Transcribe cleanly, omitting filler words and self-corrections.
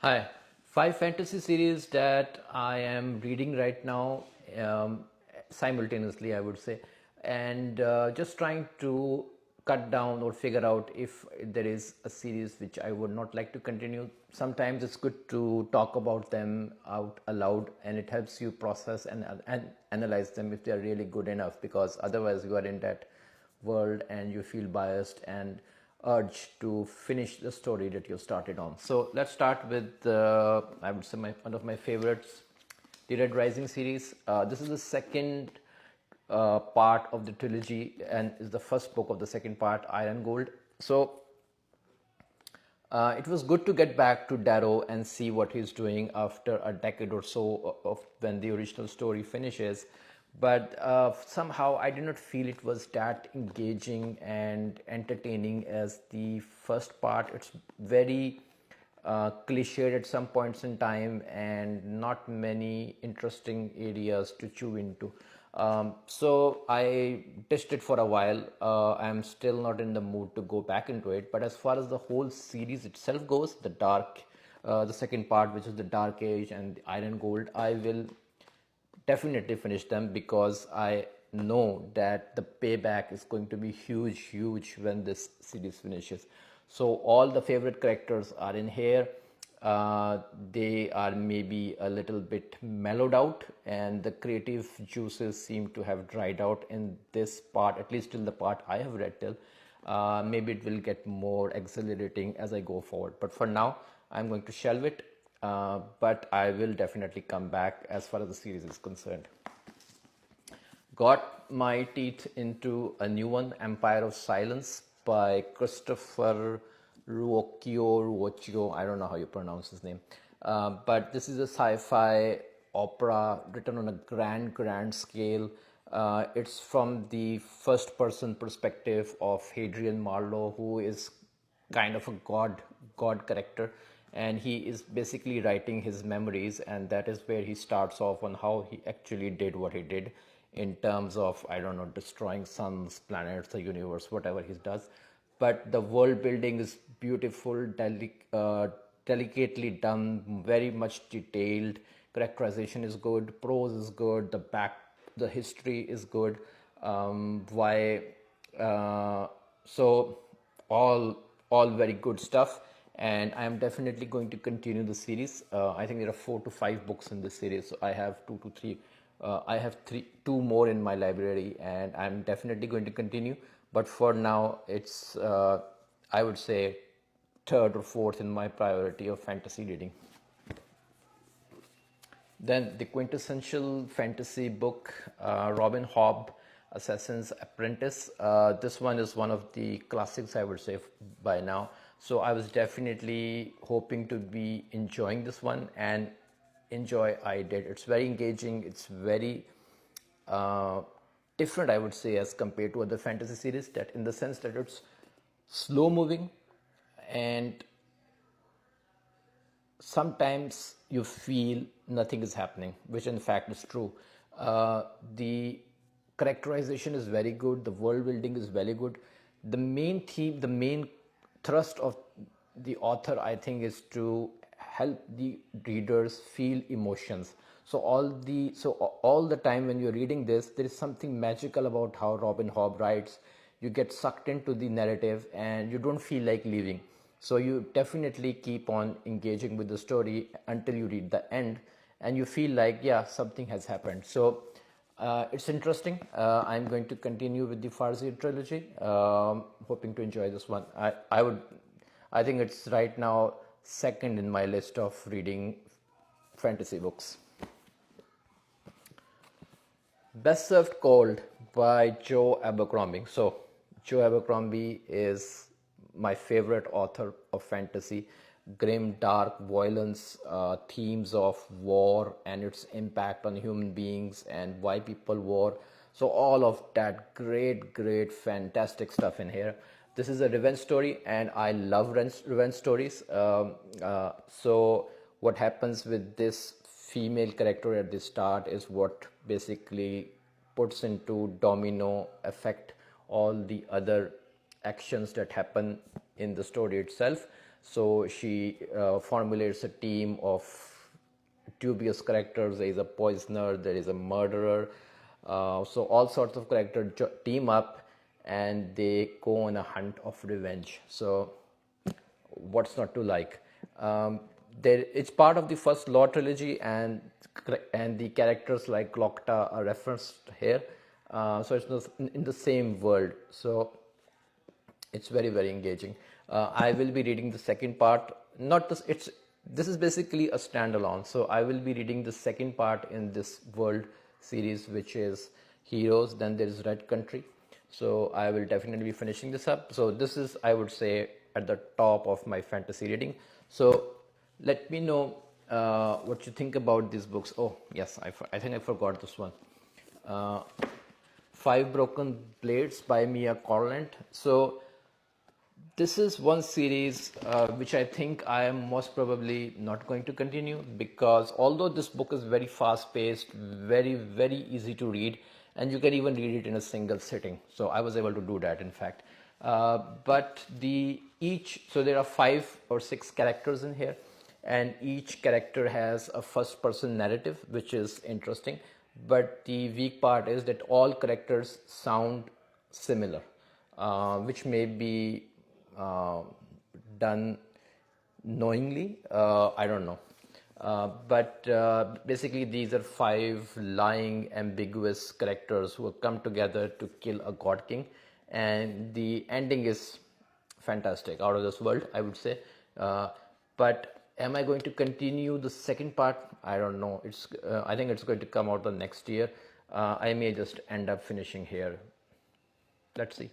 Hi, five fantasy series that I am reading right now, simultaneously, I would say, and just trying to cut down or figure out if there is a series which I would not like to continue. Sometimes it's good to talk about them out aloud, and it helps you process and analyze them if they are really good enough, because otherwise you are in that world and you feel biased and urge to finish the story that you started on. So let's start with, I would say, one of my favorites, the Red Rising series. This is the second part of the trilogy and is the first book of the second part, Iron Gold. So it was good to get back to Darrow and see what he's doing after a decade or so of when the original story finishes. But somehow I did not feel it was that engaging and entertaining as the first part. It's very cliched at some points in time and not many interesting areas to chew into. So I dished it for a while. I'm still not in the mood to go back into it. But as far as the whole series itself goes, the second part, which is the Dark Age and the Iron Gold, I will definitely finish them because I know that the payback is going to be huge, huge when this series finishes. So all the favorite characters are in here. They are maybe a little bit mellowed out, and the creative juices seem to have dried out in this part, at least till the part I have read till. Maybe it will get more exhilarating as I go forward. But for now, I'm going to shelve it. But I will definitely come back as far as the series is concerned. Got my teeth into a new one, Empire of Silence by Christopher Ruocchio. I don't know how you pronounce his name. But this is a sci-fi opera written on a grand scale. It's from the first-person perspective of Hadrian Marlowe, who is kind of a god character, and he is basically writing his memories, and that is where he starts off on how he actually did what he did in terms of, I don't know, destroying suns, planets, the universe, whatever he does. But the world building is beautiful, delicately done, very much detailed. Characterization is good, prose is good, the history is good. Why so all very good stuff, and I am definitely going to continue the series. I think there are 4 to 5 books in this series, so I have 2 to 3. I have two more in my library, and I'm definitely going to continue. But for now, it's I would say third or fourth in my priority of fantasy reading. Then the quintessential fantasy book, Robin Hobb, Assassin's Apprentice. This one is one of the classics, I would say, by now. So I was definitely hoping to be enjoying this one, and enjoy I did. It's very engaging. It's very different, I would say, as compared to other fantasy series, that in the sense that it's slow moving, and sometimes you feel nothing is happening, which in fact is true. The characterization is very good, the world building is very good. The main theme, the main thrust of the author, I think, is to help the readers feel emotions. So all the time when you're reading this, there is something magical about how Robin Hobb writes. You get sucked into the narrative and you don't feel like leaving. So you definitely keep on engaging with the story until you read the end, and you feel like, yeah, something has happened. So it's interesting. I'm going to continue with the Farsi trilogy. Hoping to enjoy this one. I think it's right now second in my list of reading fantasy books. Best Served Cold by Joe Abercrombie. So Joe Abercrombie is my favorite author of fantasy. Grim, dark, violence, themes of war and its impact on human beings and why people war. So all of that great, fantastic stuff in here. This is a revenge story, and I love revenge stories. So what happens with this female character at the start is what basically puts into domino effect all the other actions that happen in the story itself. So she formulates a team of dubious characters. There is a poisoner, there is a murderer, so all sorts of characters team up and they go on a hunt of revenge. So what's not to like? It's part of the first Law trilogy, and the characters like Lokta are referenced here. So it's in the same world. So it's very very engaging. I will be reading the second part. Not this. This is basically a standalone. So I will be reading the second part in this world series, which is Heroes. Then there is Red Country. So I will definitely be finishing this up. So this is, I would say, at the top of my fantasy reading. So let me know what you think about these books. Oh yes, I think I forgot this one. Uh, Five Broken Blades by Mia Corland. So this is one series which I think I am most probably not going to continue, because although this book is very fast paced, very very easy to read, and you can even read it in a single sitting. So I was able to do that, in fact. But there are 5 or 6 characters in here, and each character has a first person narrative, which is interesting. But the weak part is that all characters sound similar, which may be done knowingly. I don't know. But basically, these are 5 lying, ambiguous characters who have come together to kill a god king, and the ending is fantastic, out of this world, I would say. But am I going to continue the second part? I don't know. I think it's going to come out the next year. I may just end up finishing here. Let's see.